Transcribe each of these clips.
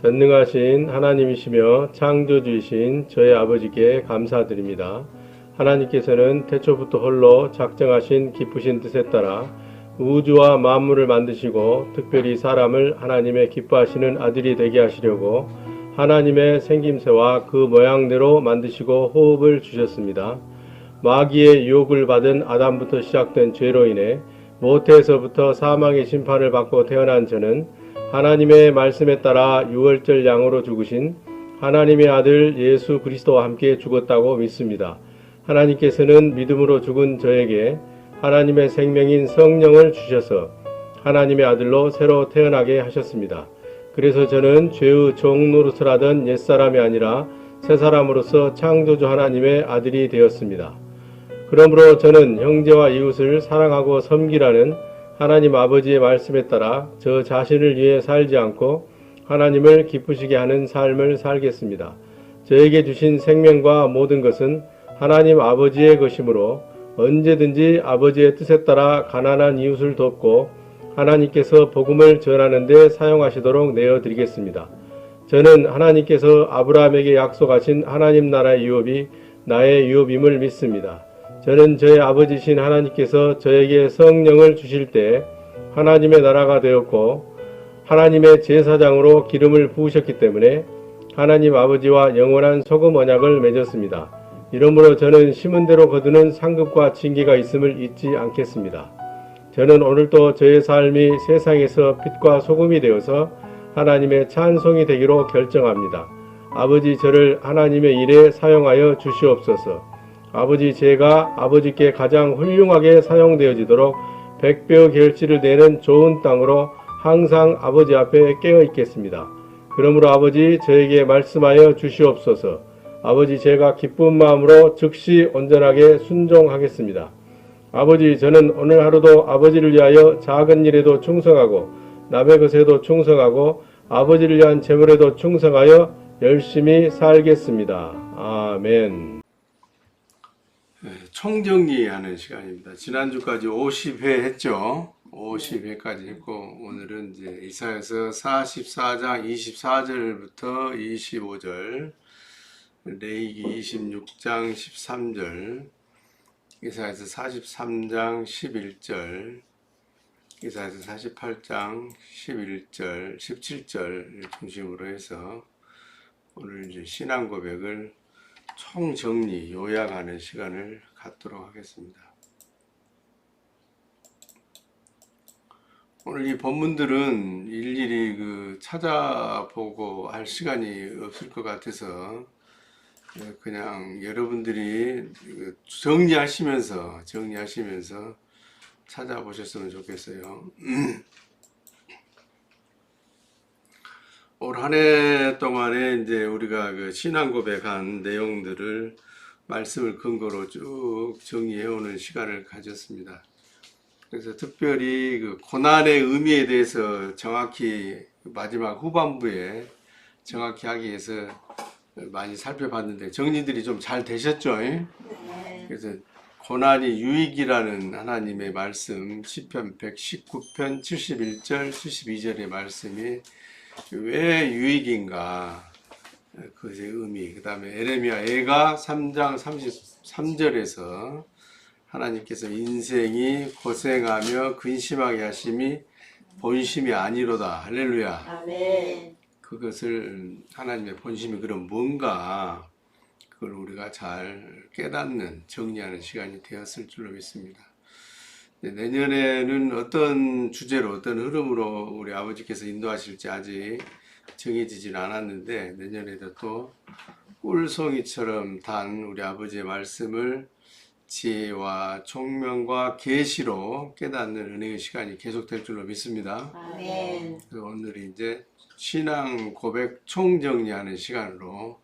전능하신 하나님이시며 창조주이신 저의 아버지께 감사드립니다. 하나님께서는 태초부터 홀로 작정하신 기쁘신 뜻에 따라 우주와 만물을 만드시고 특별히 사람을 하나님의 기뻐하시는 아들이 되게 하시려고 하나님의 생김새와 그 모양대로 만드시고 호흡을 주셨습니다. 마귀의 유혹을 받은 아담부터 시작된 죄로 인해 모태에서부터 사망의 심판을 받고 태어난 저는 하나님의 말씀에 따라 유월절 양으로 죽으신 하나님의 아들 예수 그리스도와 함께 죽었다고 믿습니다. 하나님께서는 믿음으로 죽은 저에게 하나님의 생명인 성령을 주셔서 하나님의 아들로 새로 태어나게 하셨습니다. 그래서 저는 죄의 종 노릇을 하던 옛사람이 아니라 새사람으로서 창조주 하나님의 아들이 되었습니다. 그러므로 저는 형제와 이웃을 사랑하고 섬기라는 하나님 아버지의 말씀에 따라 저 자신을 위해 살지 않고 하나님을 기쁘시게 하는 삶을 살겠습니다. 저에게 주신 생명과 모든 것은 하나님 아버지의 것이므로 언제든지 아버지의 뜻에 따라 가난한 이웃을 돕고 하나님께서 복음을 전하는 데 사용하시도록 내어드리겠습니다. 저는 하나님께서 아브라함에게 약속하신 하나님 나라의 유업이 나의 유업임을 믿습니다. 저는 저의 아버지신 하나님께서 저에게 성령을 주실 때 하나님의 나라가 되었고 하나님의 제사장으로 기름을 부으셨기 때문에 하나님 아버지와 영원한 소금 언약을 맺었습니다. 이러므로 저는 심은 대로 거두는 상급과 징계가 있음을 잊지 않겠습니다. 저는 오늘도 저의 삶이 세상에서 빛과 소금이 되어서 하나님의 찬송이 되기로 결정합니다. 아버지, 저를 하나님의 일에 사용하여 주시옵소서. 아버지, 제가 아버지께 가장 훌륭하게 사용되어지도록 백배의 결실을 내는 좋은 땅으로 항상 아버지 앞에 깨어 있겠습니다. 그러므로 아버지, 저에게 말씀하여 주시옵소서. 아버지, 제가 기쁜 마음으로 즉시 온전하게 순종하겠습니다. 아버지, 저는 오늘 하루도 아버지를 위하여 작은 일에도 충성하고 남의 것에도 충성하고 아버지를 위한 재물에도 충성하여 열심히 살겠습니다. 아멘. 총정리하는 시간입니다. 지난주까지 50회 했죠. 50회까지 했고, 오늘은 이제 이사야서 44장 24절부터 25절, 레위기 26장 13절, 이사야서 43장 11절, 이사야서 48장 11절, 17절을 중심으로 해서 오늘 이제 신앙 고백을 총정리, 요약하는 시간을 갖도록 하겠습니다. 오늘 이 본문들은 일일이 찾아보고 할 시간이 없을 것 같아서 그냥 여러분들이 정리하시면서 찾아보셨으면 좋겠어요. 올 한 해 동안에 이제 우리가 신앙 고백한 내용들을 말씀을 근거로 쭉 정리해 오는 시간을 가졌습니다. 그래서 특별히 고난의 의미에 대해서 정확히 마지막 후반부에 정확히 하기 위해서 많이 살펴봤는데 정리들이 좀 잘 되셨죠? 네. 그래서 고난이 유익이라는 하나님의 말씀, 시편 119편 71절 72절의 말씀이 왜 유익인가, 그것의 의미, 그 다음에 에레미야 애가 3장 33절에서 하나님께서 인생이 고생하며 근심하게 하심이 본심이 아니로다. 할렐루야. 아멘. 그것을 하나님의 본심이 그럼 뭔가 그걸 우리가 잘 깨닫는, 정리하는 시간이 되었을 줄로 믿습니다. 내년에는 어떤 주제로, 어떤 흐름으로 우리 아버지께서 인도하실지 아직 정해지진 않았는데, 내년에도 또 꿀송이처럼 단 우리 아버지의 말씀을 지혜와 총명과 계시로 깨닫는 은혜의 시간이 계속될 줄로 믿습니다. 아멘. 오늘이 이제 신앙 고백 총정리하는 시간으로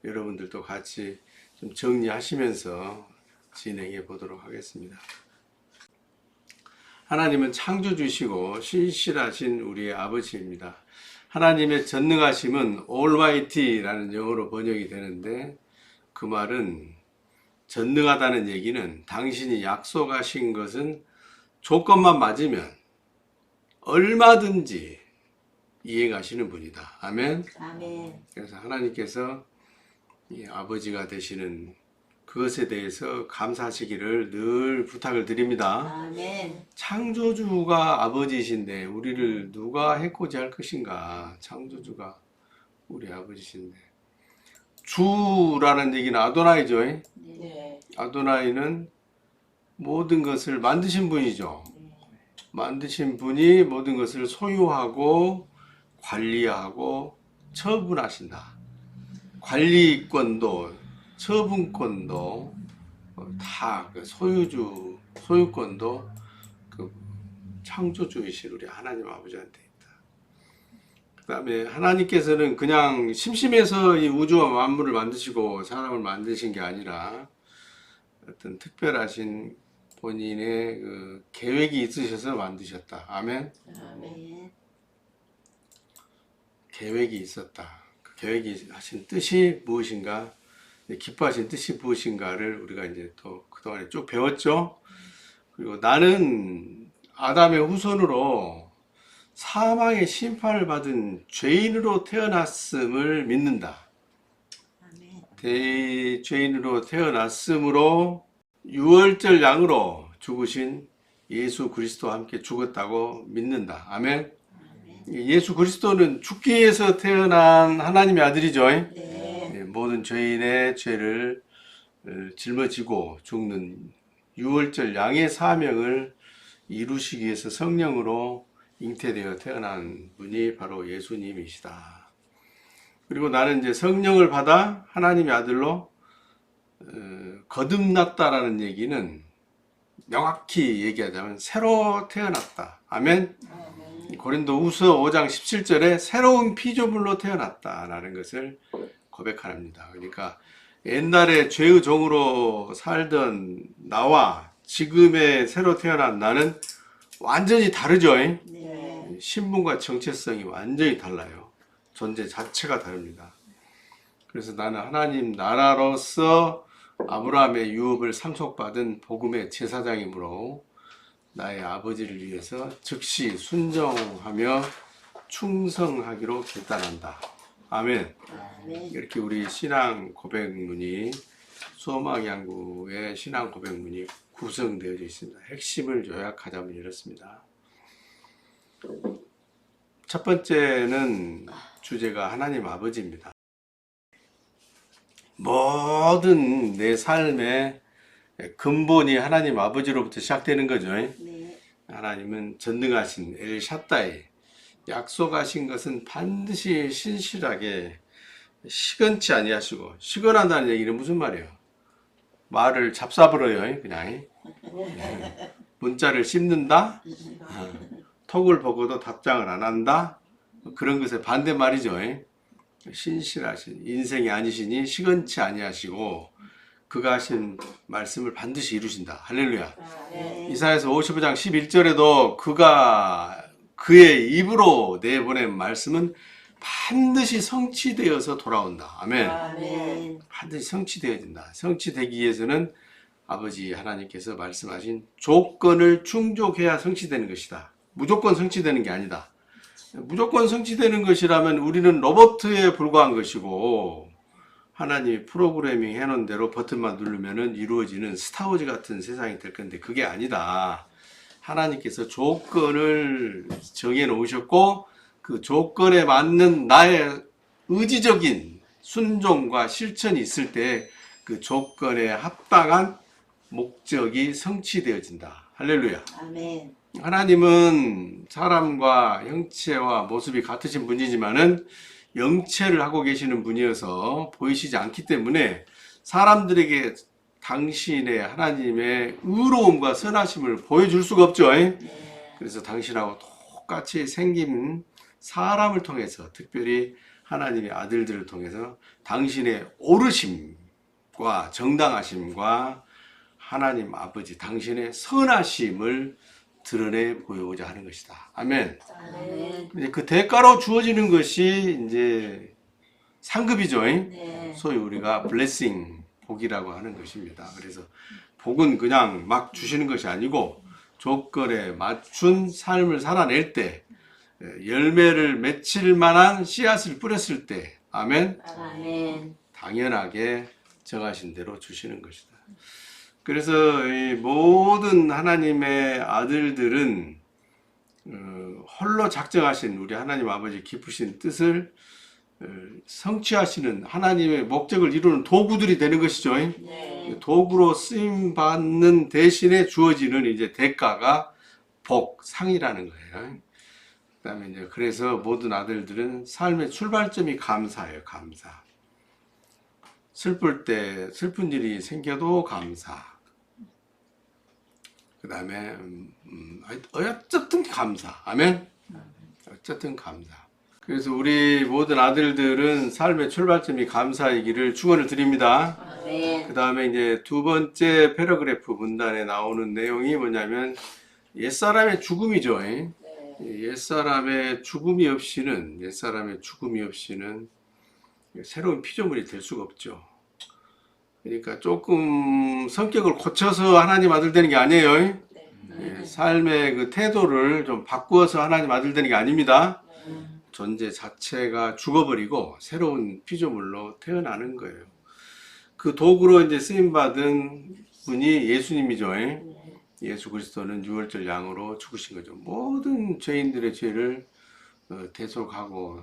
여러분들도 같이 좀 정리하시면서 진행해 보도록 하겠습니다. 하나님은 창조주시고 신실하신 우리의 아버지입니다. 하나님의 전능하심은 Almighty라는 영어로 번역이 되는데, 그 말은 전능하다는 얘기는 당신이 약속하신 것은 조건만 맞으면 얼마든지 이행하시는 분이다. 아멘. 아멘. 그래서 하나님께서 이 아버지가 되시는 그것에 대해서 감사하시기를 늘 부탁을 드립니다. 아멘. 창조주가 아버지이신데 우리를 누가 해코지 할 것인가? 창조주가 우리 아버지신데. 주라는 얘기는 아도나이죠. 네. 아도나이는 모든 것을 만드신 분이죠. 만드신 분이 모든 것을 소유하고 관리하고 처분하신다. 관리권도 처분권도 다 소유권도 창조주이신 우리 하나님 아버지한테 있다. 그 다음에 하나님께서는 그냥 심심해서 이 우주와 만물을 만드시고 사람을 만드신 게 아니라 어떤 특별하신 본인의 계획이 있으셔서 만드셨다. 아멘. 아멘. 계획이 있었다. 그 계획이 하신 뜻이 무엇인가, 기뻐하신 뜻이 무엇인가를 우리가 이제 또 그동안에 쭉 배웠죠. 그리고 나는 아담의 후손으로 사망의 심판을 받은 죄인으로 태어났음을 믿는다. 대죄인으로 태어났으므로 유월절 양으로 죽으신 예수 그리스도와 함께 죽었다고 믿는다. 아멘. 예수 그리스도는 죽기 위해서 태어난 하나님의 아들이죠. 네. 모든 죄인의 죄를 짊어지고 죽는 유월절 양의 사명을 이루시기 위해서 성령으로 잉태되어 태어난 분이 바로 예수님이시다. 그리고 나는 이제 성령을 받아 하나님의 아들로 거듭났다라는 얘기는 명확히 얘기하자면 새로 태어났다. 아멘. 고린도후서 5장 17절에 새로운 피조물로 태어났다라는 것을 고백합니다. 그러니까 옛날에 죄의 종으로 살던 나와 지금의 새로 태어난 나는 완전히 다르죠. 네. 신분과 정체성이 완전히 달라요. 존재 자체가 다릅니다. 그래서 나는 하나님 나라로서 아브라함의 유업을 상속받은 복음의 제사장이므로 나의 아버지를 위해서 즉시 순종하며 충성하기로 결단한다. 아멘. 이렇게 우리 신앙 고백문이 수어막양구의 신앙 고백문이 구성되어 있습니다. 핵심을 요약하자면 이렇습니다. 첫 번째는 주제가 하나님 아버지입니다. 모든 내 삶의 근본이 하나님 아버지로부터 시작되는 거죠. 네. 하나님은 전능하신 엘샤다이, 약속하신 것은 반드시 신실하게 시건치 아니하시고, 시건한다는 얘기는 무슨 말이에요? 말을 잡사버려요, 그냥. 문자를 씹는다, 톡을 보고도 답장을 안 한다, 그런 것의 반대말이죠. 신실하신, 인생이 아니시니 시건치 아니하시고 그가 하신 말씀을 반드시 이루신다. 할렐루야. 네. 이사야서 55장 11절에도 그가 그의 입으로 내보낸 말씀은 반드시 성취되어서 돌아온다. 아멘. 아멘. 반드시 성취되어진다. 성취되기 위해서는 아버지 하나님께서 말씀하신 조건을 충족해야 성취되는 것이다. 무조건 성취되는 게 아니다. 무조건 성취되는 것이라면 우리는 로봇에 불과한 것이고, 하나님이 프로그래밍 해놓은 대로 버튼만 누르면은 이루어지는 스타워즈 같은 세상이 될 건데, 그게 아니다. 하나님께서 조건을 정해 놓으셨고, 그 조건에 맞는 나의 의지적인 순종과 실천이 있을 때 그 조건에 합당한 목적이 성취되어진다. 할렐루야. 아멘. 하나님은 사람과 형체와 모습이 같으신 분이지만은 영체를 하고 계시는 분이어서 보이시지 않기 때문에 사람들에게 당신의 하나님의 의로움과 선하심을 보여줄 수가 없죠. 그래서 당신하고 똑같이 생긴 사람을 통해서, 특별히 하나님의 아들들을 통해서 당신의 오르심과 정당하심과 하나님 아버지 당신의 선하심을 드러내 보여오자 하는 것이다. 아멘. 아멘. 이제 그 대가로 주어지는 것이 이제 상급이죠. 네. 소위 우리가 블레싱, 복이라고 하는 것입니다. 그래서 복은 그냥 막 주시는 것이 아니고 조건에 맞춘 삶을 살아낼 때, 열매를 맺힐 만한 씨앗을 뿌렸을 때, 아멘. 아멘. 당연하게 정하신 대로 주시는 것이다. 그래서 이 모든 하나님의 아들들은 홀로 작정하신 우리 하나님 아버지 기쁘신 뜻을 성취하시는 하나님의 목적을 이루는 도구들이 되는 것이죠. 네. 도구로 쓰임 받는 대신에 주어지는 이제 대가가 복, 상이라는 거예요. 그다음에 이제 그래서 모든 아들들은 삶의 출발점이 감사예요. 감사. 슬플 때 슬픈 일이 생겨도 감사. 그 다음에 어쨌든 감사. 아멘. 어쨌든 감사. 그래서 우리 모든 아들들은 삶의 출발점이 감사이기를 축원을 드립니다. 아멘. 그 다음에 이제 두 번째 패러그래프 문단에 나오는 내용이 뭐냐면 옛사람의 죽음이죠. 옛사람의 죽음이 없이는 새로운 피조물이 될 수가 없죠. 그러니까 조금 성격을 고쳐서 하나님 아들 되는 게 아니에요. 삶의 그 태도를 좀 바꾸어서 하나님 아들 되는 게 아닙니다. 존재 자체가 죽어버리고 새로운 피조물로 태어나는 거예요. 그 도구로 이제 쓰임받은 분이 예수님이죠. 예수 그리스도는 유월절 양으로 죽으신 거죠. 모든 죄인들의 죄를 대속하고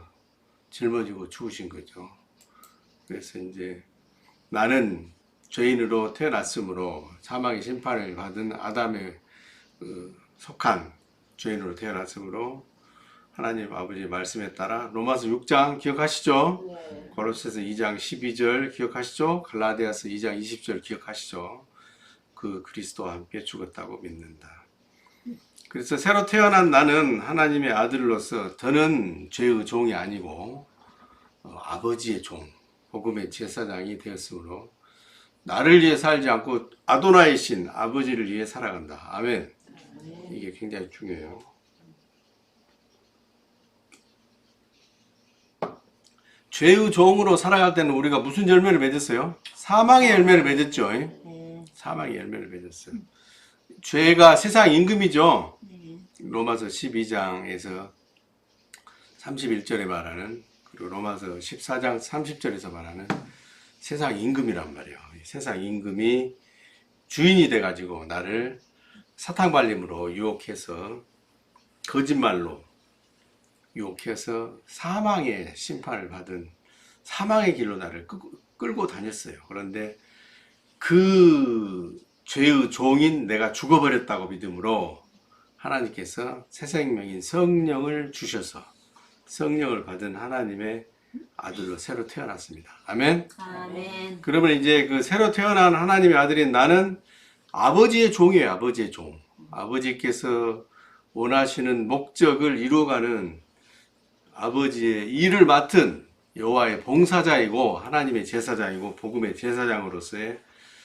짊어지고 죽으신 거죠. 그래서 이제 나는 죄인으로 태어났으므로 사망의 심판을 받은 아담에 속한 죄인으로 태어났으므로 하나님 아버지 말씀에 따라 로마서 6장 기억하시죠? 네. 고로새서 2장 12절 기억하시죠? 갈라디아서 2장 20절 기억하시죠? 그 그리스도와 함께 죽었다고 믿는다. 그래서 새로 태어난 나는 하나님의 아들로서 더는 죄의 종이 아니고 아버지의 종, 복음의 제사장이 되었으므로 나를 위해 살지 않고 아도나이신 아버지를 위해 살아간다. 아멘. 이게 굉장히 중요해요. 죄의 종으로 살아갈 때는 우리가 무슨 열매를 맺었어요? 사망의 열매를 맺었죠. 사망의 열매를 맺었어요. 죄가 세상 임금이죠. 네. 로마서 12장에서 31절에 말하는, 그리고 로마서 14장 30절에서 말하는 세상 임금이란 말이에요. 세상 임금이 주인이 돼가지고 나를 사탕발림으로 유혹해서, 거짓말로 유혹해서 사망의 심판을 받은, 사망의 길로 나를 끌고 다녔어요. 그런데 그 죄의 종인 내가 죽어버렸다고 믿음으로 하나님께서 새 생명인 성령을 주셔서 성령을 받은 하나님의 아들로 새로 태어났습니다. 아멘. 아멘. 그러면 이제 그 새로 태어난 하나님의 아들인 나는 아버지의 종이에요. 아버지의 종. 아버지께서 원하시는 목적을 이루어가는 아버지의 일을 맡은 여호와의 봉사자이고 하나님의 제사장이고 복음의 제사장으로서의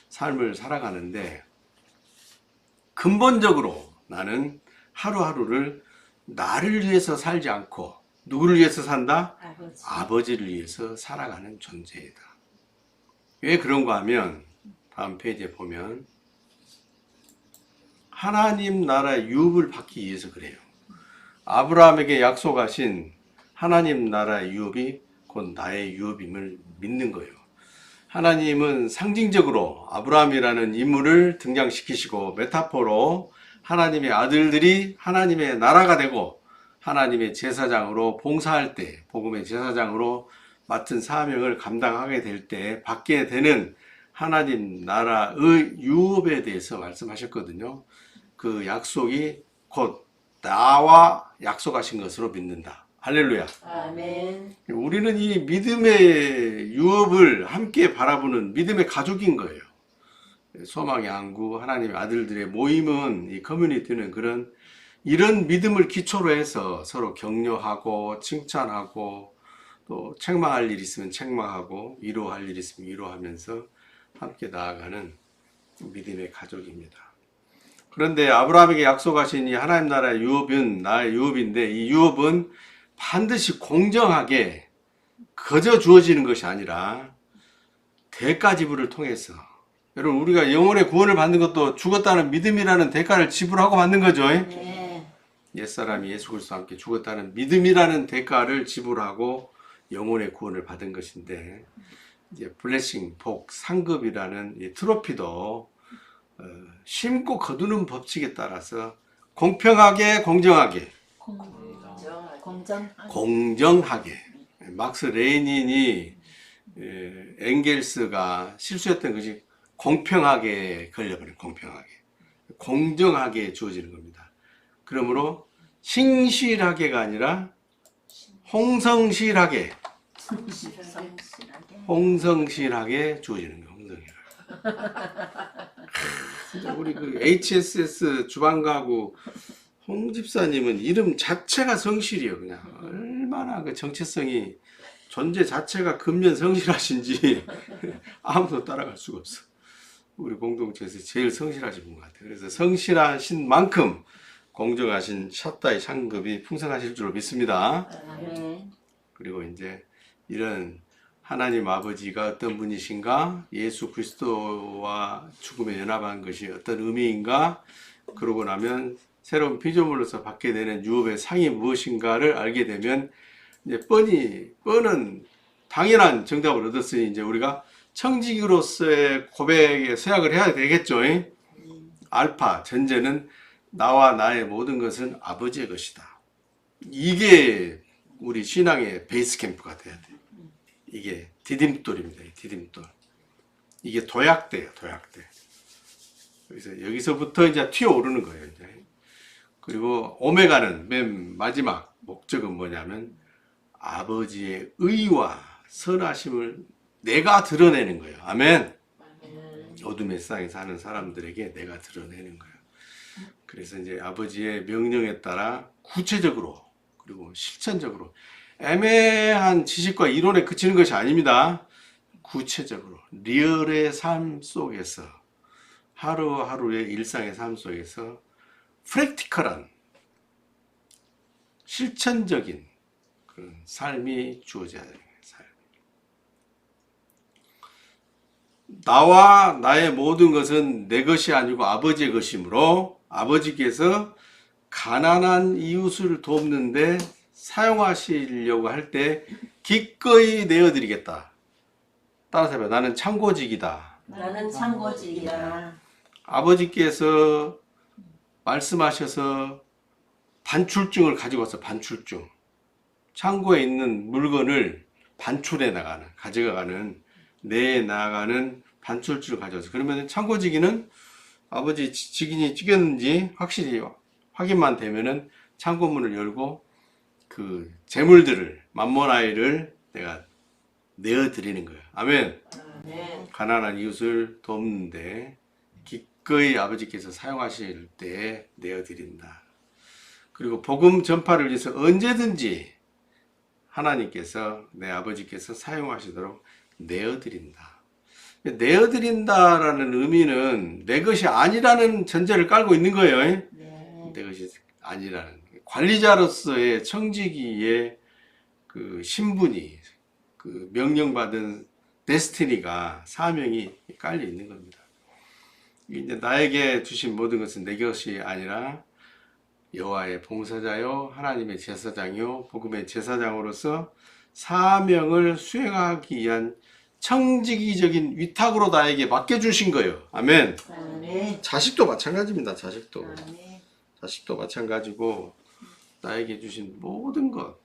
삶을 살아가는데, 근본적으로 나는 하루하루를 나를 위해서 살지 않고 누구를 위해서 산다? 아버지. 아버지를 위해서 살아가는 존재이다. 왜 그런가 하면 다음 페이지에 보면 하나님 나라의 유업을 받기 위해서 그래요. 아브라함에게 약속하신 하나님 나라의 유업이 곧 나의 유업임을 믿는 거예요. 하나님은 상징적으로 아브라함이라는 인물을 등장시키시고 메타포로 하나님의 아들들이 하나님의 나라가 되고 하나님의 제사장으로 봉사할 때, 복음의 제사장으로 맡은 사명을 감당하게 될 때 받게 되는 하나님 나라의 유업에 대해서 말씀하셨거든요. 그 약속이 곧 나와 약속하신 것으로 믿는다. 할렐루야. 아멘. 우리는 이 믿음의 유업을 함께 바라보는 믿음의 가족인 거예요. 소망의 항구 하나님의 아들들의 모임은, 이 커뮤니티는 이런 믿음을 기초로 해서 서로 격려하고 칭찬하고 또 책망할 일 있으면 책망하고 위로할 일 있으면 위로하면서 함께 나아가는 믿음의 가족입니다. 그런데 아브라함에게 약속하신 이 하나님 나라의 유업은 나의 유업인데, 이 유업은 반드시 공정하게 거저 주어지는 것이 아니라 대가 지불을 통해서, 여러분 우리가 영혼의 구원을 받는 것도 죽었다는 믿음이라는 대가를 지불하고 받는 거죠. 네. 옛사람이 예수 그리스도와 함께 죽었다는 믿음이라는 대가를 지불하고 영혼의 구원을 받은 것인데, 이제 블레싱, 복, 상급이라는 이 트로피도 심고 거두는 법칙에 따라서 공평하게, 공정하게, 공정하게. 막스 레닌이 엥겔스가 실수했던 것이 공평하게 걸려버린, 공평하게, 공정하게 주어지는 겁니다. 그러므로 신실하게가 아니라 홍성실하게, 홍성실하게 주어지는 거예요. 진짜 우리 그 HSS 주방가구 홍 집사님은 이름 자체가 성실이에요. 그냥 얼마나 그 정체성이, 존재 자체가 근면 성실하신지 아무도 따라갈 수가 없어. 우리 공동체에서 제일 성실하신 분 같아요. 그래서 성실하신 만큼 공정하신 샷다의 상급이 풍성하실 줄로 믿습니다. 아멘. 그리고 이제 이런 하나님 아버지가 어떤 분이신가, 예수 그리스도와 죽음에 연합한 것이 어떤 의미인가, 그러고 나면 새로운 피조물로서 받게 되는 유업의 상이 무엇인가를 알게 되면 이제 뻔은 당연한 정답을 얻었으니 이제 우리가 청지기로서의 고백에 서약을 해야 되겠죠. 알파, 전제는 나와 나의 모든 것은 아버지의 것이다. 이게 우리 신앙의 베이스 캠프가 돼야 돼. 이게 디딤돌입니다. 디딤돌. 이게 도약대예요. 도약대. 그래서 여기서부터 이제 튀어오르는 거예요. 이제. 그리고 오메가는 맨 마지막 목적은 뭐냐면 아버지의 의와 선하심을 내가 드러내는 거예요. 아멘. 어둠의 세상에 사는 사람들에게 내가 드러내는 거예요. 그래서 이제 아버지의 명령에 따라 구체적으로 그리고 실천적으로, 애매한 지식과 이론에 그치는 것이 아닙니다. 구체적으로 리얼의 삶 속에서, 하루하루의 일상의 삶 속에서 프랙티컬한 실천적인 그런 삶이 주어져야 되는 거예요. 삶. 나와 나의 모든 것은 내 것이 아니고 아버지의 것이므로 아버지께서 가난한 이웃을 돕는데 사용하시려고 할 때 기꺼이 내어드리겠다. 따라서 해봐요. 나는 창고직이다. 나는 창고직이다. 아버지께서 말씀하셔서 반출증을 가지고 와서 반출증. 창고에 있는 물건을 반출해 나가는, 가져가는, 내에 나가는 반출증을 가져와서. 그러면 창고직인은 아버지 직인이 찍였는지 확실히 확인만 되면은 창고문을 열고 그 재물들을, 만모나이를 내가 내어드리는 거예요. 아멘. 네. 가난한 이웃을 돕는데 기꺼이 아버지께서 사용하실 때 내어드린다. 그리고 복음 전파를 위해서 언제든지 하나님께서, 내 아버지께서 사용하시도록 내어드린다. 내어드린다라는 의미는 내 것이 아니라는 전제를 깔고 있는 거예요. 네. 내 것이 아니라는. 관리자로서의 청지기의 그 신분이, 그 명령받은 데스티니가, 사명이 깔려 있는 겁니다. 이제 나에게 주신 모든 것은 내 것이 아니라 여호와의 봉사자요 하나님의 제사장이요 복음의 제사장으로서 사명을 수행하기 위한 청지기적인 위탁으로 나에게 맡겨주신 거예요. 아멘. 아멘. 자식도 마찬가지입니다. 자식도 아멘. 마찬가지고 나에게 주신 모든 것,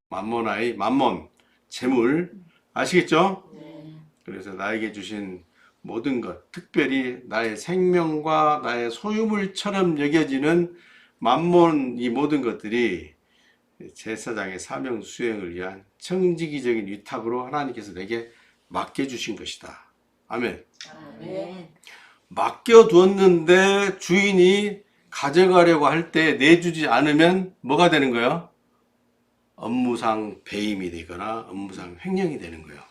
만모나이, 만몬, 재물, 아시겠죠? 네. 그래서 나에게 주신 모든 것, 특별히 나의 생명과 나의 소유물처럼 여겨지는 만몬, 이 모든 것들이 제사장의 사명 수행을 위한 청지기적인 위탁으로 하나님께서 내게 맡겨주신 것이다. 아멘. 아멘. 맡겨두었는데 주인이 가져가려고 할 때 내주지 않으면 뭐가 되는 거예요? 업무상 배임이 되거나 업무상 횡령이 되는 거예요.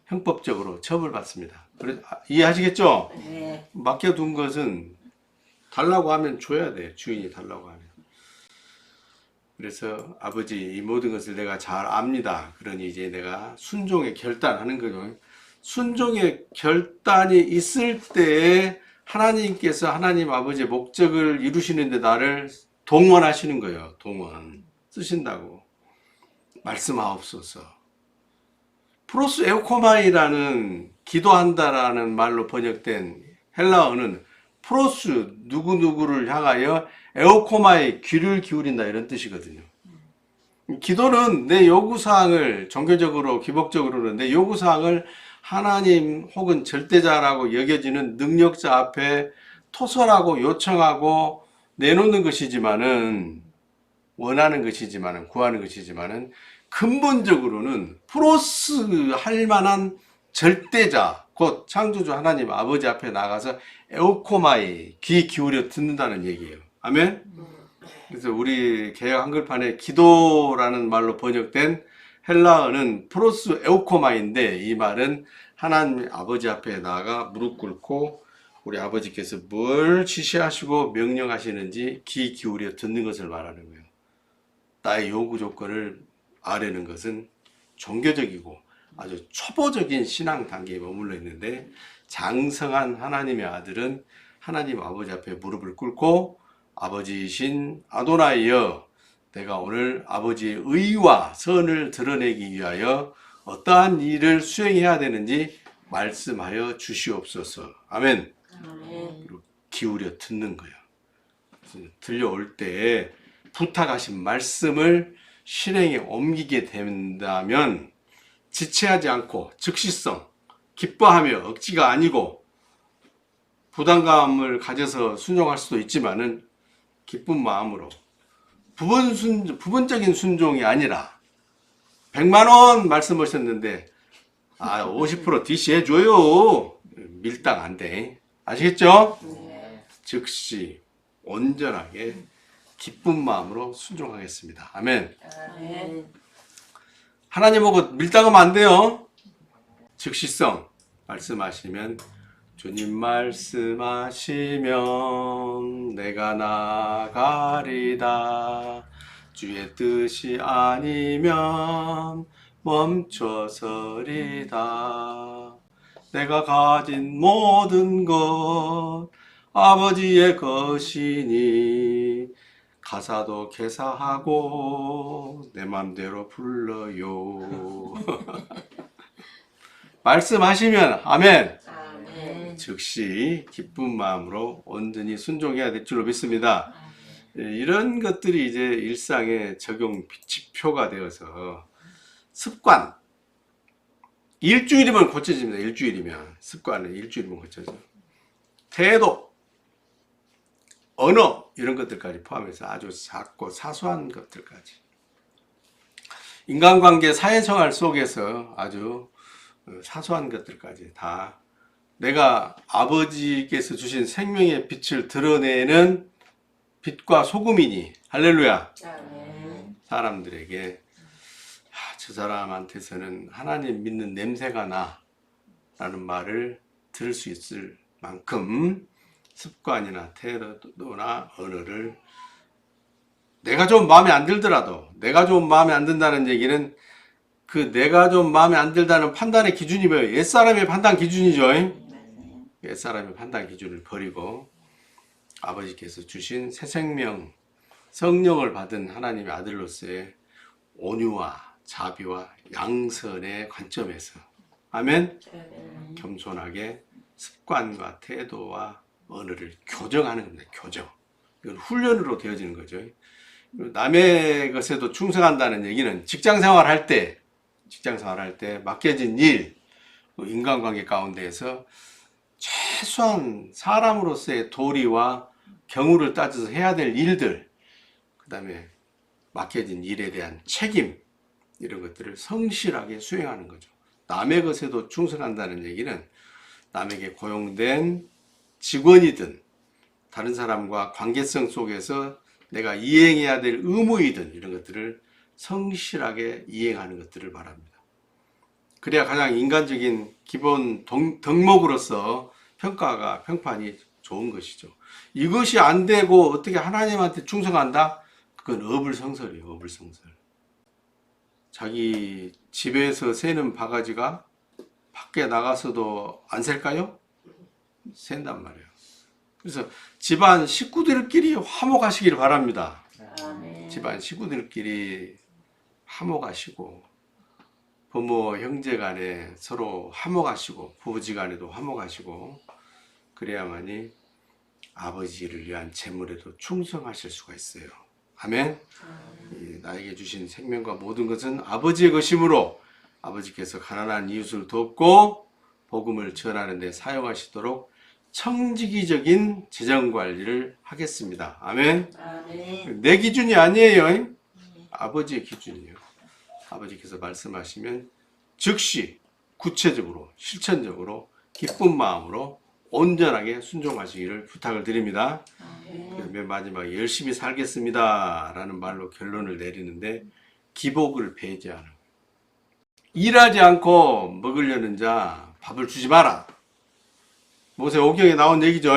형법적으로 처벌받습니다. 그래서 이해하시겠죠? 네. 맡겨둔 것은 달라고 하면 줘야 돼. 주인이 달라고 하면. 그래서 아버지 이 모든 것을 내가 잘 압니다. 그러니 이제 내가 순종의 결단하는 거죠. 순종의 결단이 있을 때에 하나님께서 하나님 아버지의 목적을 이루시는데 나를 동원하시는 거예요. 동원. 쓰신다고. 말씀하옵소서. 프로스 에우코마이라는 기도한다라는 말로 번역된 헬라어는 프로스 누구누구를 향하여 에우코마이 귀를 기울인다 이런 뜻이거든요. 기도는 내 요구사항을 종교적으로 기복적으로는 내 요구사항을 하나님 혹은 절대자라고 여겨지는 능력자 앞에 토설하고 요청하고 내놓는 것이지만은 원하는 것이지만은 구하는 것이지만은 근본적으로는 프로스 할 만한 절대자 곧 창조주 하나님 아버지 앞에 나가서 에우코마이 귀 기울여 듣는다는 얘기예요. 아멘. 그래서 우리 개역 한글판에 기도라는 말로 번역된 헬라어는 프로스 에우코마인데 이 말은 하나님 아버지 앞에 나가 무릎 꿇고 우리 아버지께서 뭘 지시하시고 명령하시는지 귀 기울여 듣는 것을 말하는 거예요. 나의 요구 조건을 아뢰는 것은 종교적이고 아주 초보적인 신앙 단계에 머물러 있는데 장성한 하나님의 아들은 하나님 아버지 앞에 무릎을 꿇고 아버지이신 아도나이여 내가 오늘 아버지의 의와 선을 드러내기 위하여 어떠한 일을 수행해야 되는지 말씀하여 주시옵소서. 아멘. 아멘. 그리고 기울여 듣는 거예요. 들려올 때 부탁하신 말씀을 실행에 옮기게 된다면 지체하지 않고 즉시성, 기뻐하며 억지가 아니고 부담감을 가져서 순종할 수도 있지만은 기쁜 마음으로 부분적인 순종이 아니라 100만 원 말씀하셨는데 50% DC 해줘요. 밀당 안 돼. 아시겠죠? 네. 즉시 온전하게 기쁜 마음으로 순종하겠습니다. 아멘. 아멘. 하나님하고 밀당하면 안 돼요. 즉시성 말씀하시면 주님 말씀하시면 내가 나가리다. 주의 뜻이 아니면 멈춰서리다. 내가 가진 모든 것 아버지의 것이니 가사도 개사하고 내 맘대로 불러요. 말씀하시면 아멘. 아멘. 즉시 기쁜 마음으로 온전히 순종해야 될 줄로 믿습니다. 이런 것들이 이제 일상의 적용 지표가 되어서 습관, 일주일이면 고쳐집니다. 일주일이면 습관은 일주일이면 고쳐져. 태도, 언어 이런 것들까지 포함해서 아주 작고 사소한 것들까지 인간관계 사회생활 속에서 아주 사소한 것들까지 다 내가 아버지께서 주신 생명의 빛을 드러내는 빛과 소금이니 할렐루야. 아멘. 사람들에게 저 사람한테서는 하나님 믿는 냄새가 나 라는 말을 들을 수 있을 만큼 습관이나 태도나 언어를 내가 좀 마음에 안 들더라도 내가 좀 마음에 안 든다는 얘기는 그 내가 좀 마음에 안 들다는 판단의 기준이 뭐예요? 옛사람의 판단 기준이죠. 옛사람의 판단 기준을 버리고 아버지께서 주신 새 생명 성령을 받은 하나님의 아들로서의 온유와 자비와 양선의 관점에서 아멘. 겸손하게 습관과 태도와 언어를 교정하는 겁니다. 교정. 이건 훈련으로 되어지는 거죠. 남의 것에도 충성한다는 얘기는 직장 생활할 때 맡겨진 일, 인간관계 가운데에서 최소한 사람으로서의 도리와 경우를 따져서 해야 될 일들, 그 다음에 맡겨진 일에 대한 책임, 이런 것들을 성실하게 수행하는 거죠. 남의 것에도 충성한다는 얘기는 남에게 고용된 직원이든 다른 사람과 관계성 속에서 내가 이행해야 될 의무이든 이런 것들을 성실하게 이행하는 것들을 말합니다. 그래야 가장 인간적인 기본 덕목으로서 평판이 좋은 것이죠. 이것이 안 되고 어떻게 하나님한테 충성한다? 그건 어불성설이에요. 어불성설. 자기 집에서 새는 바가지가 밖에 나가서도 안 셀까요? 샌단 말이에요. 그래서 집안 식구들끼리 화목하시길 바랍니다. 아멘. 집안 식구들끼리 화목하시고 부모 형제 간에 서로 화목하시고 부부지간에도 화목하시고 그래야만이 아버지를 위한 재물에도 충성하실 수가 있어요. 아멘. 나에게 주신 생명과 모든 것은 아버지의 것이므로 아버지께서 가난한 이웃을 돕고 복음을 전하는 데 사용하시도록 청지기적인 재정관리를 하겠습니다. 아멘. 아멘. 내 기준이 아니에요. 아버지의 기준이에요. 아버지께서 말씀하시면 즉시 구체적으로 실천적으로 기쁜 마음으로 온전하게 순종하시기를 부탁을 드립니다. 맨 마지막에 열심히 살겠습니다 라는 말로 결론을 내리는데 기복을 배제하는 거예요. 일하지 않고 먹으려는 자 밥을 주지 마라. 모세오경에 나온 얘기죠.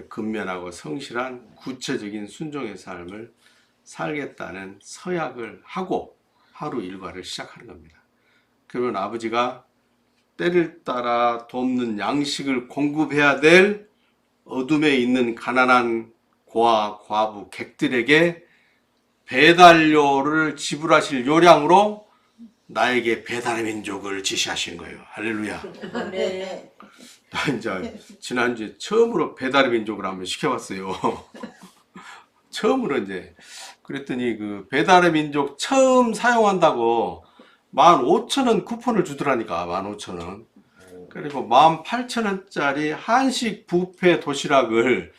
근면하고 성실한 구체적인 순종의 삶을 살겠다는 서약을 하고 하루 일과를 시작하는 겁니다. 그러면 아버지가 때를 따라 돕는 양식을 공급해야 될 어둠에 있는 가난한 고아, 과부, 객들에게 배달료를 지불하실 요량으로 나에게 배달의 민족을 지시하신 거예요. 할렐루야. 아멘. 나 이제 지난주에 처음으로 배달의 민족을 한번 시켜봤어요. 처음으로 이제 그랬더니 그 배달의 민족 처음 사용한다고 15,000원 쿠폰을 주더라니까. 15,000원. 그리고 18,000원짜리 한식 뷔페 도시락을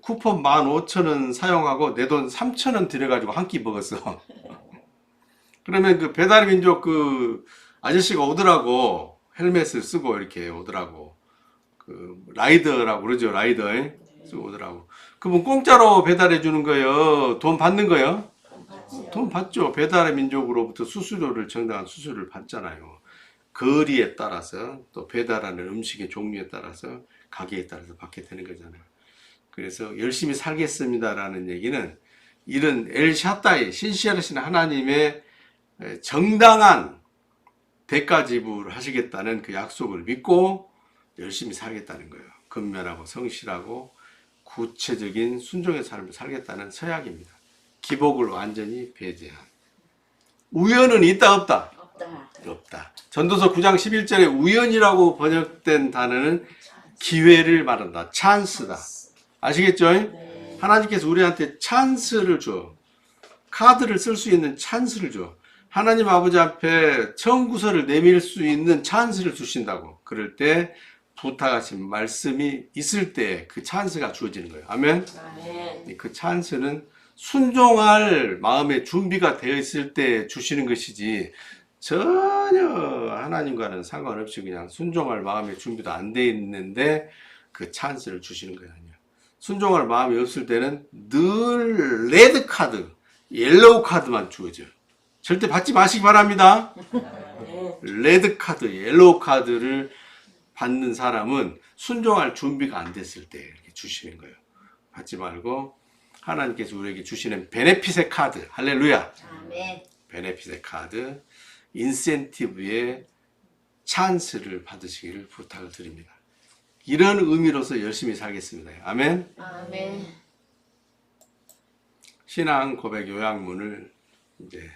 쿠폰 15,000원 사용하고 내 돈 3,000원 들여가지고 한 끼 먹었어. 그러면 그 배달의 민족 그 아저씨가 오더라고. 헬멧을 쓰고 이렇게 오더라고. 그 라이더라고 그러죠. 라이더 쓰고 오더라고. 그분 공짜로 배달해 주는 거예요? 돈 받는 거예요? 돈 받죠. 배달의 민족으로부터 수수료를 정당한 수수료를 받잖아요. 거리에 따라서 또 배달하는 음식의 종류에 따라서 가격에 따라서 받게 되는 거잖아요. 그래서 열심히 살겠습니다라는 얘기는 이런 엘샤다이 신실하신 하나님의 정당한 대가 지불하시겠다는 그 약속을 믿고 열심히 살겠다는 거예요. 근면하고 성실하고 구체적인 순종의 삶을 살겠다는 서약입니다. 기복을 완전히 배제한. 우연은 있다 없다? 없다. 없다. 전도서 9장 11절에 우연이라고 번역된 단어는 기회를 말한다. 찬스다. 아시겠죠? 네. 하나님께서 우리한테 찬스를 줘. 카드를 쓸 수 있는 찬스를 줘. 하나님 아버지 앞에 청구서를 내밀 수 있는 찬스를 주신다고. 그럴 때 부탁하신 말씀이 있을 때 그 찬스가 주어지는 거예요. 아멘. 아멘. 그 찬스는 순종할 마음의 준비가 되어 있을 때 주시는 것이지 전혀 하나님과는 상관없이 그냥 순종할 마음의 준비도 안 돼 있는데 그 찬스를 주시는 거예요. 순종할 마음이 없을 때는 늘 레드 카드, 옐로우 카드만 주어져요. 절대 받지 마시기 바랍니다. 레드 카드, 옐로우 카드를 받는 사람은 순종할 준비가 안 됐을 때 이렇게 주시는 거예요. 받지 말고 하나님께서 우리에게 주시는 베네핏의 카드, 할렐루야. 아멘. 베네핏의 카드, 인센티브의 찬스를 받으시기를 부탁을 드립니다. 이런 의미로서 열심히 살겠습니다. 아멘. 아멘. 신앙 고백 요약문을 이제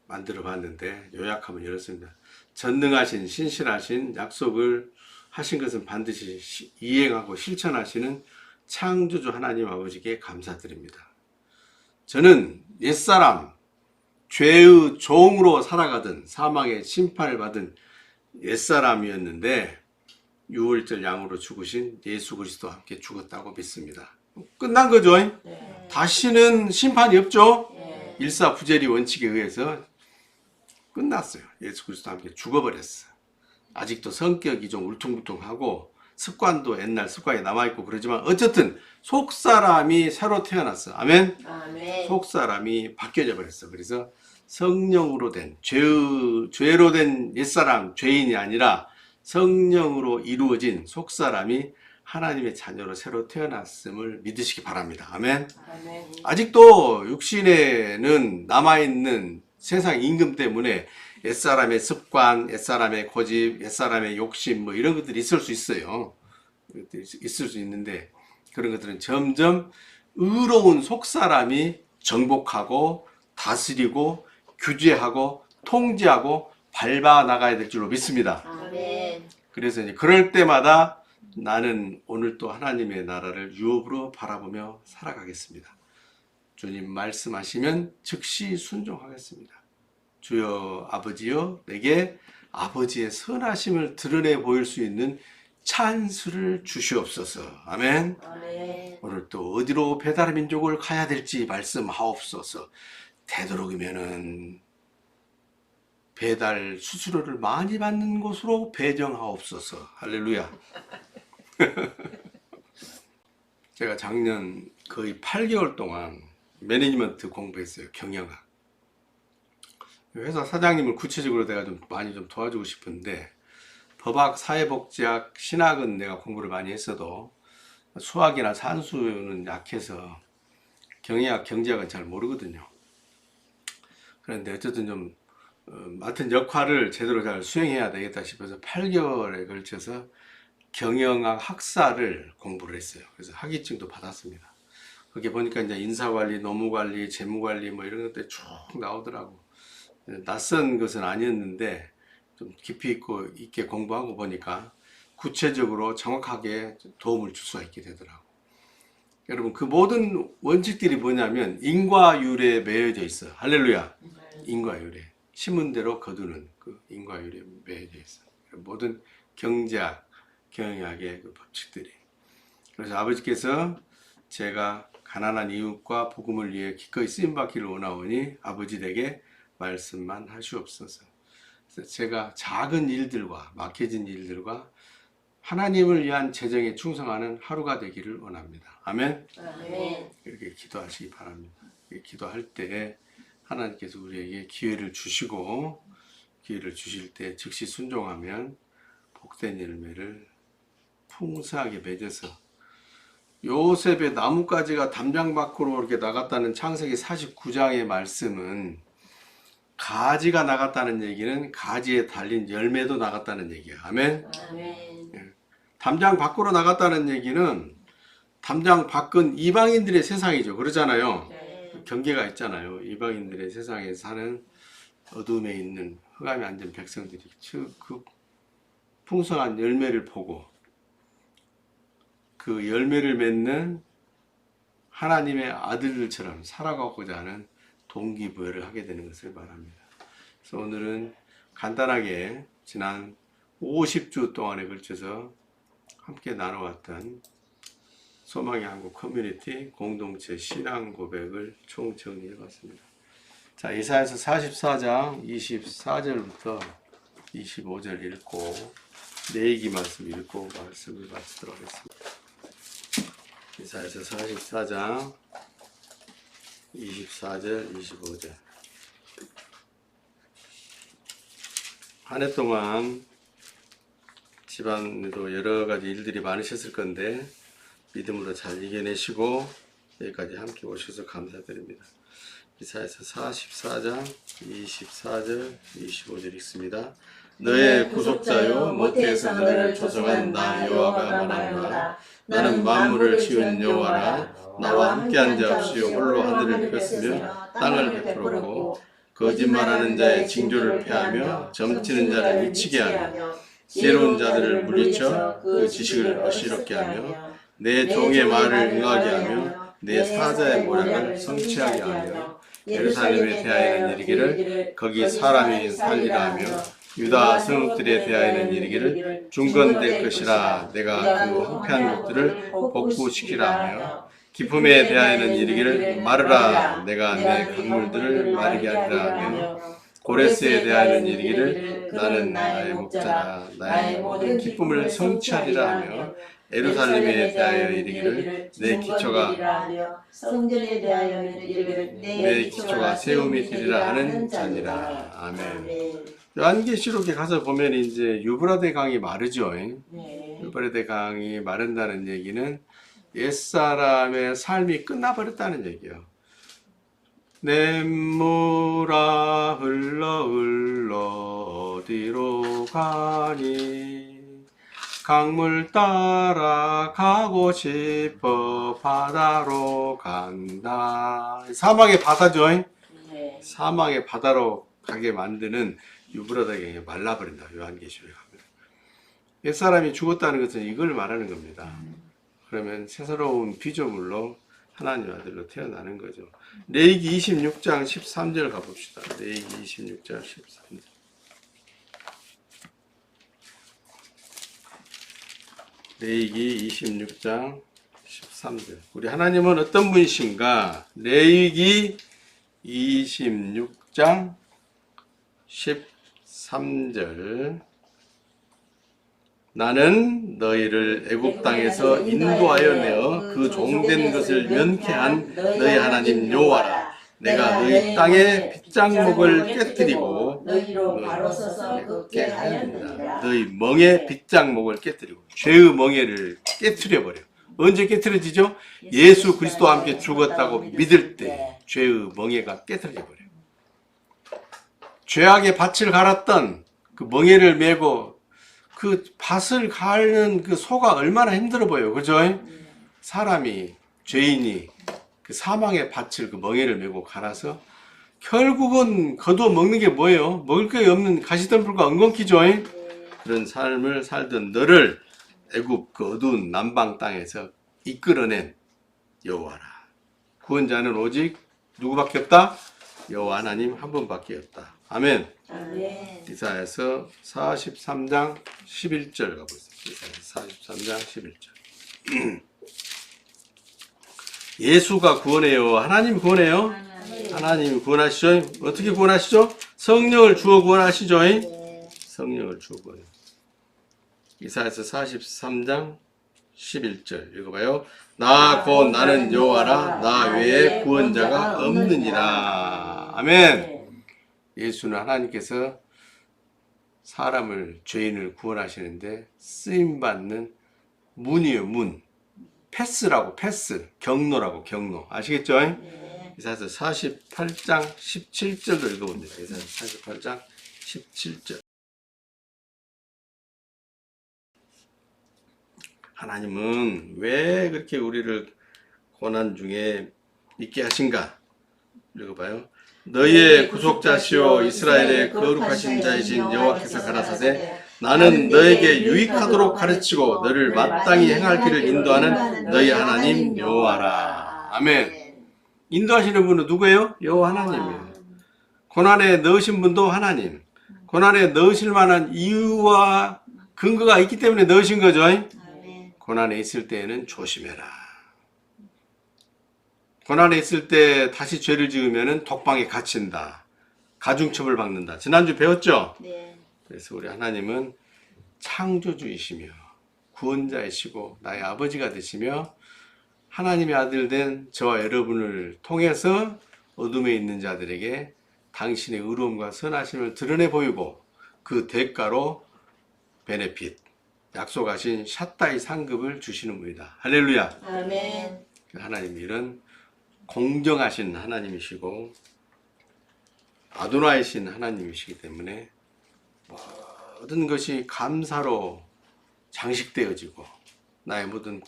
만들어 봤는데 요약하면 이렇습니다. 전능하신 신실하신 약속을 하신 것은 반드시 이행하고 실천하시는 창조주 하나님 아버지께 감사드립니다. 저는 옛사람 죄의 종으로 살아가던 사망의 심판을 받은 옛사람이었는데 6월절 양으로 죽으신 예수 그리스도와 함께 죽었다고 믿습니다. 끝난 거죠. 네. 다시는 심판이 없죠. 네. 일사부재리 원칙에 의해서 끝났어요. 예수 그리스도와 함께 죽어버렸어. 아직도 성격이 좀 울퉁불퉁하고 습관도 옛날 습관이 남아있고 그러지만 어쨌든 속사람이 새로 태어났어. 아멘. 아멘. 속사람이 바뀌어져 버렸어. 그래서 성령으로 된 죄로 된 옛사람 죄인이 아니라 성령으로 이루어진 속사람이 하나님의 자녀로 새로 태어났음을 믿으시기 바랍니다. 아멘. 아멘. 아직도 육신에는 남아있는 세상 임금 때문에 옛사람의 습관, 옛사람의 고집, 옛사람의 욕심 뭐 이런 것들이 있을 수 있어요. 있을 수 있는데 그런 것들은 점점 의로운 속사람이 정복하고 다스리고 규제하고 통제하고 밟아 나가야 될 줄로 믿습니다. 아멘. 그래서 이제 그럴 때마다 나는 오늘 또 하나님의 나라를 유업으로 바라보며 살아가겠습니다. 주님 말씀하시면 즉시 순종하겠습니다. 주여 아버지여 내게 아버지의 선하심을 드러내 보일 수 있는 찬스를 주시옵소서. 아멘. 아멘. 오늘 또 어디로 배달의 민족을 가야 될지 말씀하옵소서. 되도록이면은 배달 수수료를 많이 받는 곳으로 배정하옵소서. 할렐루야. 제가 작년 거의 8개월 동안 매니지먼트 공부했어요. 경영학. 회사 사장님을 구체적으로 내가 좀 많이 좀 도와주고 싶은데 법학, 사회복지학, 신학은 내가 공부를 많이 했어도 수학이나 산수는 약해서 경영학, 경제학은 잘 모르거든요. 그런데 어쨌든 좀 맡은 역할을 제대로 잘 수행해야 되겠다 싶어서 8개월에 걸쳐서 경영학 학사를 공부를 했어요. 그래서 학위증도 받았습니다. 그게 보니까 이제 인사관리, 노무관리, 재무관리 뭐 이런 것들이 쭉 나오더라고. 낯선 것은 아니었는데 좀 깊이 있게 공부하고 보니까 구체적으로 정확하게 도움을 줄 수가 있게 되더라고. 여러분 그 모든 원칙들이 뭐냐면 인과율에 매여져 있어. 할렐루야. 인과율에 심은대로 거두는 그 인과율에 매여져 있어. 모든 경제학, 경영학의 그 법칙들이. 그래서 아버지께서 제가 가난한 이웃과 복음을 위해 기꺼이 쓰임받기를 원하오니 아버지 댁에 말씀만 하시옵소서. 그래서 제가 작은 일들과 막혀진 일들과 하나님을 위한 재정에 충성하는 하루가 되기를 원합니다. 아멘. 아멘. 이렇게 기도하시기 바랍니다. 기도할 때 하나님께서 우리에게 기회를 주시고 기회를 주실 때 즉시 순종하면 복된 열매를 풍성하게 맺어서 요셉의 나뭇가지가 담장 밖으로 이렇게 나갔다는 창세기 49장의 말씀은 가지가 나갔다는 얘기는 가지에 달린 열매도 나갔다는 얘기야. 아멘. 아멘. 담장 밖으로 나갔다는 얘기는 담장 밖은 이방인들의 세상이죠. 그러잖아요. 네. 경계가 있잖아요. 이방인들의 세상에 사는 어둠에 있는 흑암에 앉은 백성들이 그 풍성한 열매를 보고 그 열매를 맺는 하나님의 아들들처럼 살아가고자 하는 동기부여를 하게 되는 것을 말합니다. 그래서 오늘은 간단하게 지난 50주 동안에 걸쳐서 함께 나눠왔던 소망의 한국 커뮤니티 공동체 신앙 고백을 총정리해 봤습니다. 자, 이사야서 44장 24절부터 25절 읽고 내얘기 말씀 읽고 말씀을 마치도록 하겠습니다. 이사야서 44장 24절 25절. 한 해 동안 집안에도 여러 가지 일들이 많으셨을 건데 믿음으로 잘 이겨내시고 여기까지 함께 오셔서 감사드립니다. 이사야서 44장 24절 25절 읽습니다. 너의 구속자여 모태에서 너를 조성한 나 여호와가 말하노라. 나는 만물을 지은 여호와라. 나와 함께한 자 없이요 홀로 하늘을 폈으며 땅을 베풀었고 거짓말하는 자의 징조를 폐하며 점치는 자를 미치게 하며 새로운 자들을 물리쳐 그 지식을 어시럽게 하며 내 종의 말을 응하게 하며 내 사자의 모략을 성취하게 하며 예루살렘에 대하여는 이르기를 거기 사람이 살리라 하며 유다 성읍들에 대하여는 이르기를 중건될 것이라. 내가 그 황폐한 곳들을 복구시키라 하며 기품에 대하여는 이르기를 마르라. 내가 내 강물들을 마르게 하리라 하며 고레스에 대하여는 이르기를 나는 나의 목자라. 나의 모든 기쁨을 성취하리라 하며 예루살렘에 대하여 이르기를 내 기초가 성전에 대하여 이르기를 내 기초가 세움이 되리라 하는 자니라. 아멘. 요한계시록에 가서 보면 이제 유브라데 강이 마르죠. 네. 유브라데 강이 마른다는 얘기는 옛사람의 삶이 끝나버렸다는 얘기예요. 냇물아 흘러 흘러 어디로 가니 강물 따라 가고 싶어 바다로 간다. 사막의 바다죠. 네. 사막의 바다로 가게 만드는 유브라데강이 말라버린다. 요한계시록에 가면 옛사람이 죽었다는 것은 이걸 말하는 겁니다. 그러면 새로운 피조물로 하나님 아들로 태어나는 거죠. 레위기 26장 13절 가봅시다. 레위기 26장 13절. 레위기 26장 13절. 우리 하나님은 어떤 분이신가? 레위기 26장 13절. 나는 너희를 애굽 땅에서 인도하여 내어 그 종된 것을 면케한 너희 하나님 여호와라. 내가 너희 땅의 빗장목을 깨뜨리고 너희로 바로 서서 걷게 하였느니라. 너희 멍에 빗장목을 깨뜨리고 죄의 멍에를 깨뜨려버려. 언제 깨뜨려지죠? 예수 그리스도와 함께 죽었다고 믿을 때 죄의 멍에가 깨뜨려져 버려요. 죄악의 밭을 갈았던 그 멍에를 메고 그 밭을 가는 그 소가 얼마나 힘들어 보여요. 그죠? 사람이, 죄인이 그 사망의 밭을 그 멍에를 메고 갈아서 결국은 거두어 먹는 게 뭐예요? 먹을 게 없는 가시덤불과 엉겅퀴죠. 그런 삶을 살던 너를 애굽 그 어두운 남방 땅에서 이끌어낸 여호와라. 구원자는 오직 누구밖에 없다? 여호와 하나님 한 분밖에 없다. 아멘. 아멘. 이사야서 43장 11절 가보겠습니다. 이사야서 43장 11절. 예수가 구원해요. 하나님 구원해요. 하나님 구원하시죠. 어떻게 구원하시죠? 성령을 주어 구원하시죠. 성령을 주어 구원해요. 이사야서 43장 11절 읽어봐요. 나 곧 나는 여호와라. 나 외에 구원자가 없느니라. 아멘. 예수는 하나님께서 사람을, 죄인을 구원하시는데 쓰임받는 문이에요. 문. 패스라고, 패스. 경로라고, 경로. 아시겠죠? 이사야서 48장 17절로 읽어봅니다. 이사야서 48장 17절. 하나님은 왜 그렇게 우리를 고난 중에 있게 하신가? 읽어봐요. 너희의 구속자시오 이스라엘의 거룩하신 자이신 여호와께서 가라사대 나는 너에게 유익하도록 가르치고 너를 마땅히 행할 길을 인도하는 너희 하나님 여호와라. 아멘. 인도하시는 분은 누구예요? 여호와 하나님이에요. 고난에 넣으신 분도 하나님. 고난에 넣으실 만한 이유와 근거가 있기 때문에 넣으신 거죠. 고난에 있을 때에는 조심해라. 고난에 있을 때 다시 죄를 지으면 독방에 갇힌다. 가중처벌 받는다. 지난주 배웠죠? 네. 그래서 우리 하나님은 창조주이시며 구원자이시고 나의 아버지가 되시며 하나님의 아들 된 저와 여러분을 통해서 어둠에 있는 자들에게 당신의 의로움과 선하심을 드러내 보이고 그 대가로 베네핏, 약속하신 샷다이 상급을 주시는 분이다. 할렐루야. 아멘. 하나님 일은 공정하신 하나님이시고 아도나이신 하나님이시기 때문에 모든 것이 감사로 장식되어지고 나의 모든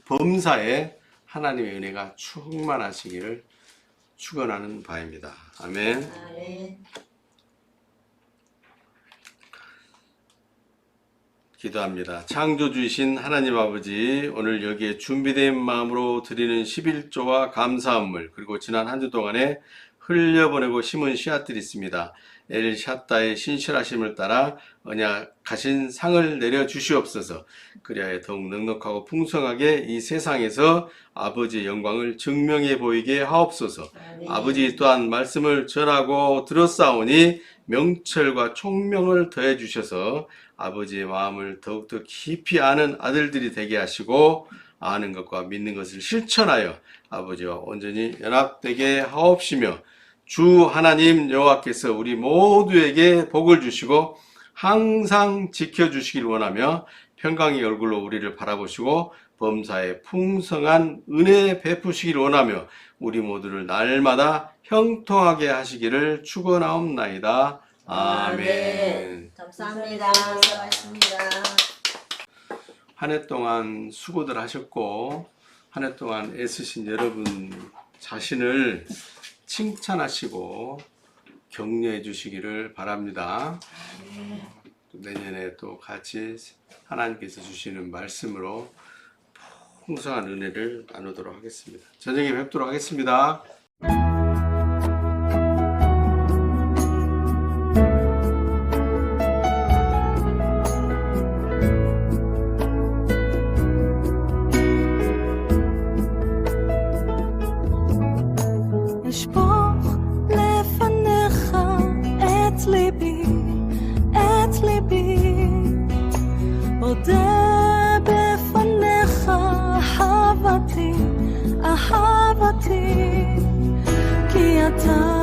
범사에 하나님의 은혜가 충만하시기를 축원하는 바입니다. 아멘. 아멘. 기도합니다. 창조주이신 하나님 아버지, 오늘 여기에 준비된 마음으로 드리는 11조와 감사함을 그리고 지난 한 주 동안에 흘려보내고 심은 씨앗들이 있습니다. 엘 샤다의 신실하심을 따라 언약하신 상을 내려주시옵소서. 그리하여 더욱 넉넉하고 풍성하게 이 세상에서 아버지의 영광을 증명해 보이게 하옵소서. 아멘. 아버지 또한 말씀을 전하고 들었사오니 명철과 총명을 더해 주셔서 아버지의 마음을 더욱더 깊이 아는 아들들이 되게 하시고 아는 것과 믿는 것을 실천하여 아버지와 온전히 연합되게 하옵시며 주 하나님 여호와께서 우리 모두에게 복을 주시고 항상 지켜주시길 원하며 평강의 얼굴로 우리를 바라보시고 범사에 풍성한 은혜 베푸시길 원하며 우리 모두를 날마다 형통하게 하시기를 축원하옵나이다. 아멘. 감사합니다. 수고하셨습니다. 한 해 동안 수고들 하셨고 한 해 동안 애쓰신 여러분 자신을 칭찬하시고 격려해 주시기를 바랍니다. 내년에 또 같이 하나님께서 주시는 말씀으로 풍성한 은혜를 나누도록 하겠습니다. 저녁에 뵙도록 하겠습니다. אשפוך לפניך את ליבי אודה בפניך אהבתי כי אתה